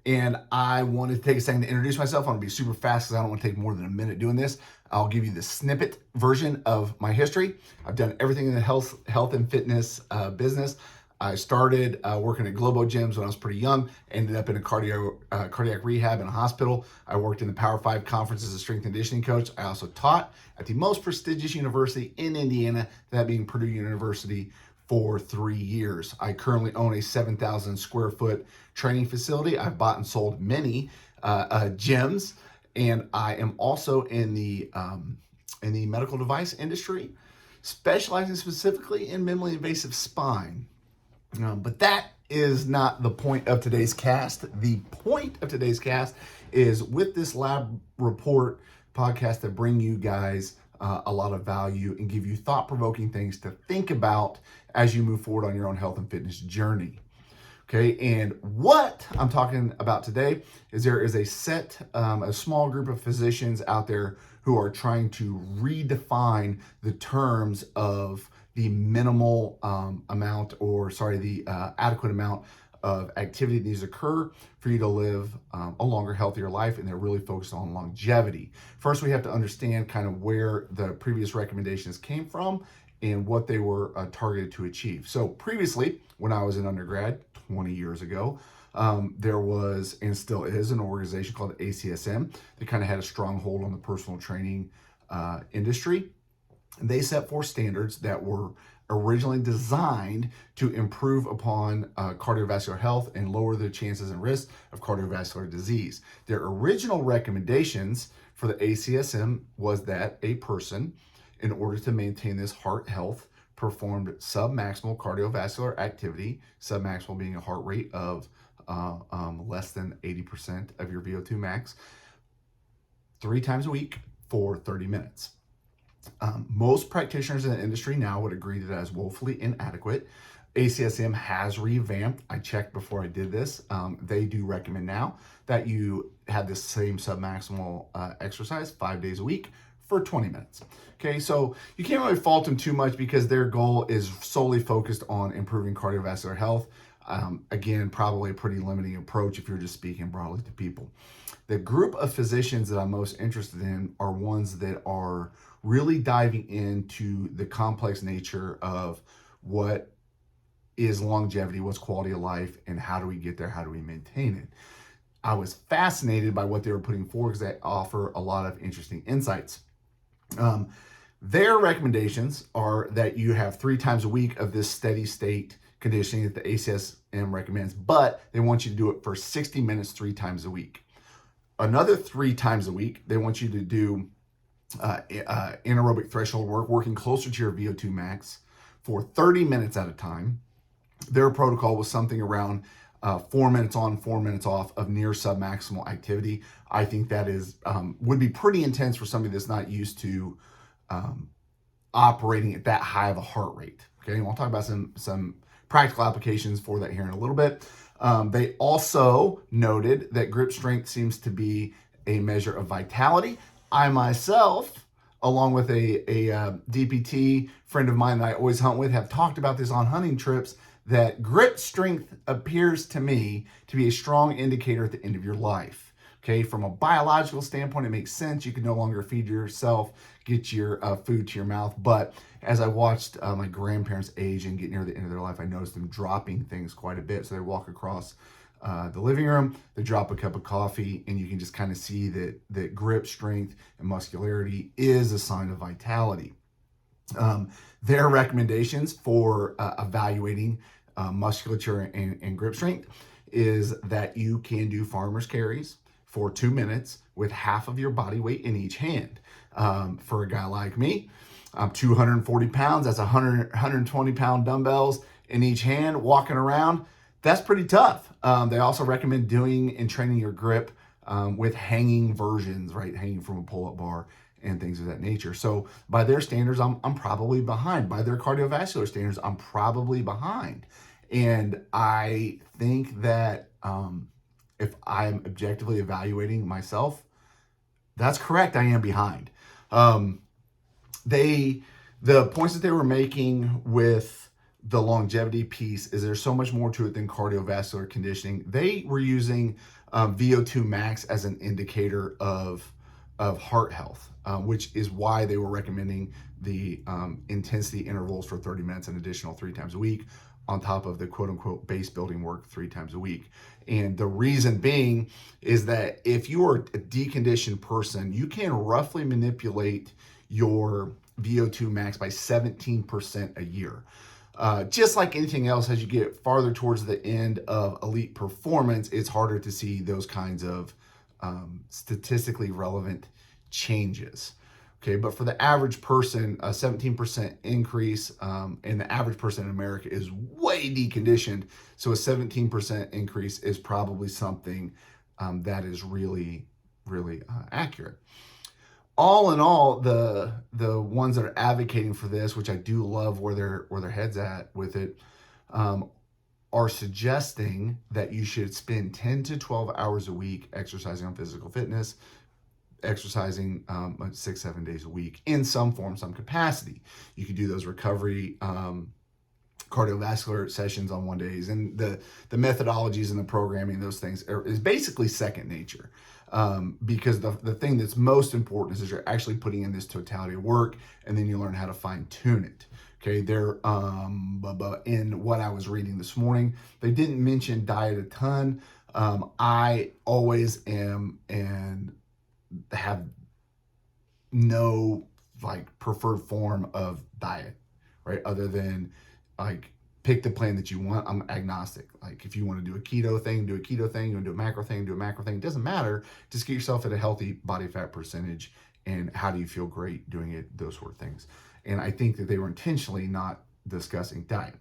And I wanted to take a second to introduce myself. I want to be super fast because I don't want to take more than a minute doing this. I'll give you the snippet version of my history. I've done everything in the health and fitness business. I started working at Globo Gyms when I was pretty young, ended up in a cardiac rehab in a hospital. I worked in the Power 5 conference as a strength and conditioning coach. I also taught at the most prestigious university in Indiana, that being Purdue University, for 3 years. I currently own a 7,000 square foot training facility. I've bought and sold many gyms, and I am also in the medical device industry, specializing specifically in minimally invasive spine. But that is not the point of today's cast. The point of today's cast is with this lab report podcast to bring you guys a lot of value and give you thought-provoking things to think about as you move forward on your own health and fitness journey. Okay, and what I'm talking about today is there is a small group of physicians out there who are trying to redefine the terms of the minimal adequate amount of activity that needs to occur for you to live a longer, healthier life, and they're really focused on longevity. First, we have to understand kind of where the previous recommendations came from and what they were targeted to achieve. So previously, when I was an undergrad 20 years ago, there was, and still is, an organization called ACSM that kind of had a stronghold on the personal training industry. And they set forth standards that were originally designed to improve upon cardiovascular health and lower the chances and risks of cardiovascular disease. Their original recommendations for the ACSM was that a person, in order to maintain this heart health, performed submaximal cardiovascular activity, submaximal being a heart rate of less than 80% of your VO2 max, 3 times a week for 30 minutes. Most practitioners in the industry now would agree that is woefully inadequate. ACSM has revamped. I checked before I did this. They do recommend now that you have the same submaximal exercise 5 days a week for 20 minutes. Okay, so you can't really fault them too much because their goal is solely focused on improving cardiovascular health. Again, probably a pretty limiting approach if you're just speaking broadly to people. The group of physicians that I'm most interested in are ones that are really diving into the complex nature of what is longevity, what's quality of life, and how do we get there, how do we maintain it. I was fascinated by what they were putting forward because they offer a lot of interesting insights. Their recommendations are that you have 3 times a week of this steady state conditioning that the ACSM recommends, but they want you to do it for 60 minutes 3 times a week. Another 3 times a week, they want you to do anaerobic threshold work, working closer to your VO2 max for 30 minutes at a time. Their protocol was something around 4 minutes on, 4 minutes off of near submaximal activity. I think that is would be pretty intense for somebody that's not used to operating at that high of a heart rate. Okay, and we'll talk about some practical applications for that here in a little bit. They also noted that grip strength seems to be a measure of vitality. I myself, along with a DPT friend of mine that I always hunt with, have talked about this on hunting trips, that grip strength appears to me to be a strong indicator at the end of your life. Okay, from a biological standpoint, it makes sense. You can no longer feed yourself, get your food to your mouth. But as I watched my grandparents age and get near the end of their life, I noticed them dropping things quite a bit. So they walk across the living room, they drop a cup of coffee, and you can just kind of see that grip strength and muscularity is a sign of vitality. Their recommendations for evaluating musculature and grip strength is that you can do farmer's carries for 2 minutes with half of your body weight in each hand. For a guy like me, I'm 240 pounds. That's 120 pound dumbbells in each hand, walking around. That's pretty tough. They also recommend doing and training your grip with hanging versions, right? Hanging from a pull-up bar and things of that nature. So by their standards, I'm probably behind. By their cardiovascular standards, I'm probably behind. And I think that if I'm objectively evaluating myself, that's correct. I am behind. The points that they were making with the longevity piece is there's so much more to it than cardiovascular conditioning. They were using VO2 max as an indicator of heart health, which is why they were recommending the intensity intervals for 30 minutes, an additional 3 times a week, on top of the quote unquote base building work 3 times a week. And the reason being is that if you are a deconditioned person, you can roughly manipulate your VO2 max by 17% a year. Just like anything else, as you get farther towards the end of elite performance, it's harder to see those kinds of statistically relevant changes. Okay, but for the average person, a 17% increase, and the average person in America is way deconditioned. So a 17% increase is probably something that is really, really accurate. All in all, the ones that are advocating for this, which I do love where their heads at with it, are suggesting that you should spend 10 to 12 hours a week exercising on physical fitness, exercising 6-7 days a week in some form, some capacity. You could do those recovery cardiovascular sessions on one days, and the methodologies and the programming, those things is basically second nature. Because the thing that's most important is you're actually putting in this totality of work, and then you learn how to fine tune it. Okay, there in what I was reading this morning, they didn't mention diet a ton. I always am and have no like preferred form of diet, right? Other than like pick the plan that you want. I'm agnostic. Like if you want to do a keto thing, do a keto thing. You want to do a macro thing, do a macro thing. It doesn't matter. Just get yourself at a healthy body fat percentage, and how do you feel great doing it, those sort of things. And I think that they were intentionally not discussing diet.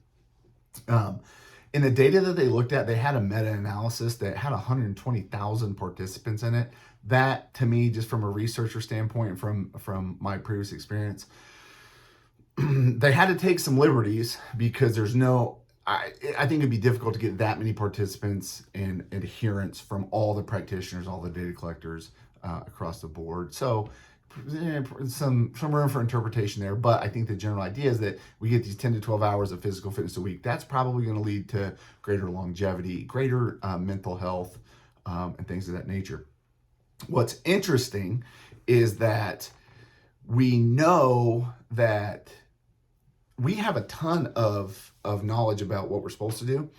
In the data that they looked at, they had a meta-analysis that had 120,000 participants in it. That, to me, just from a researcher standpoint, from my previous experience, they had to take some liberties because there's I think it'd be difficult to get that many participants and adherence from all the practitioners, all the data collectors across the board. So some room for interpretation there, but I think the general idea is that we get these 10 to 12 hours of physical fitness a week. That's probably going to lead to greater longevity, greater mental health, and things of that nature. What's interesting is that we know that we have a ton of knowledge about what we're supposed to do.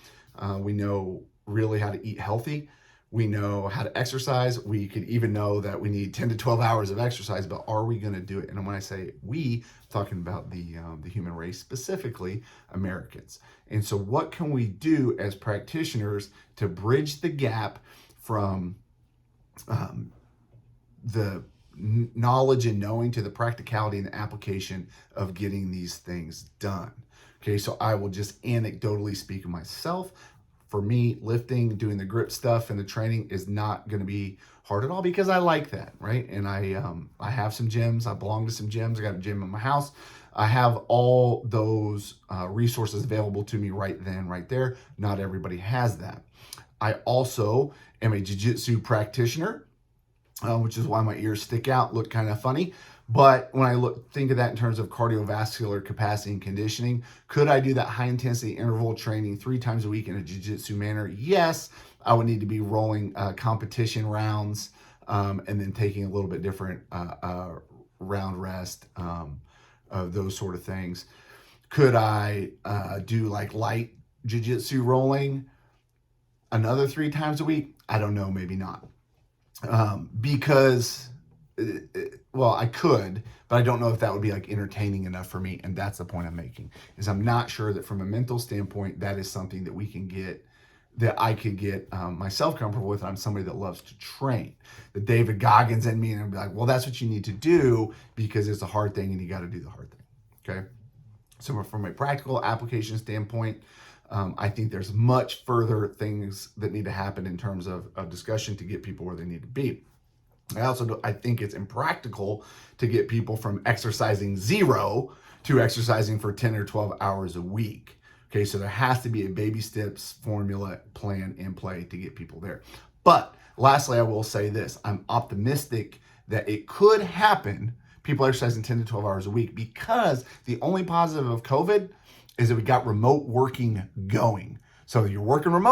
We know really how to eat healthy. We know how to exercise. We could even know that we need 10 to 12 hours of exercise, but are we going to do it? And when I say we, I'm talking about the human race, specifically Americans. And so what can we do as practitioners to bridge the gap from the knowledge and knowing to the practicality and the application of getting these things done? Okay, so I will just anecdotally speak of myself. For me, lifting, doing the grip stuff and the training is not going to be hard at all because I like that, right? And I have some gyms. I belong to some gyms. I got a gym in my house. I have all those resources available to me right then, right there. Not everybody has that. I also am a jiu-jitsu practitioner, which is why my ears stick out, look kind of funny. But when I think of that in terms of cardiovascular capacity and conditioning, could I do that high intensity interval training 3 times a week in a jiu-jitsu manner? Yes, I would need to be rolling competition rounds and then taking a little bit different round rest, those sort of things. Could I do like light jiu-jitsu rolling another 3 times a week? I don't know, maybe not. Because well, I could, but I don't know if that would be like entertaining enough for me. And that's the point I'm making, is I'm not sure that from a mental standpoint, that is something that we can get, that I could get myself comfortable with. I'm somebody that loves to train. The David Goggins in me, and I'd be like, well, that's what you need to do because it's a hard thing and you got to do the hard thing. Okay. So from a practical application standpoint, I think there's much further things that need to happen in terms of discussion to get people where they need to be. I think it's impractical to get people from exercising 0 to exercising for 10 or 12 hours a week. Okay, so there has to be a baby steps formula plan in play to get people there. But lastly, I will say this. I'm optimistic that it could happen, people exercising 10 to 12 hours a week, because the only positive of COVID is that we got remote working going. So you're working remote.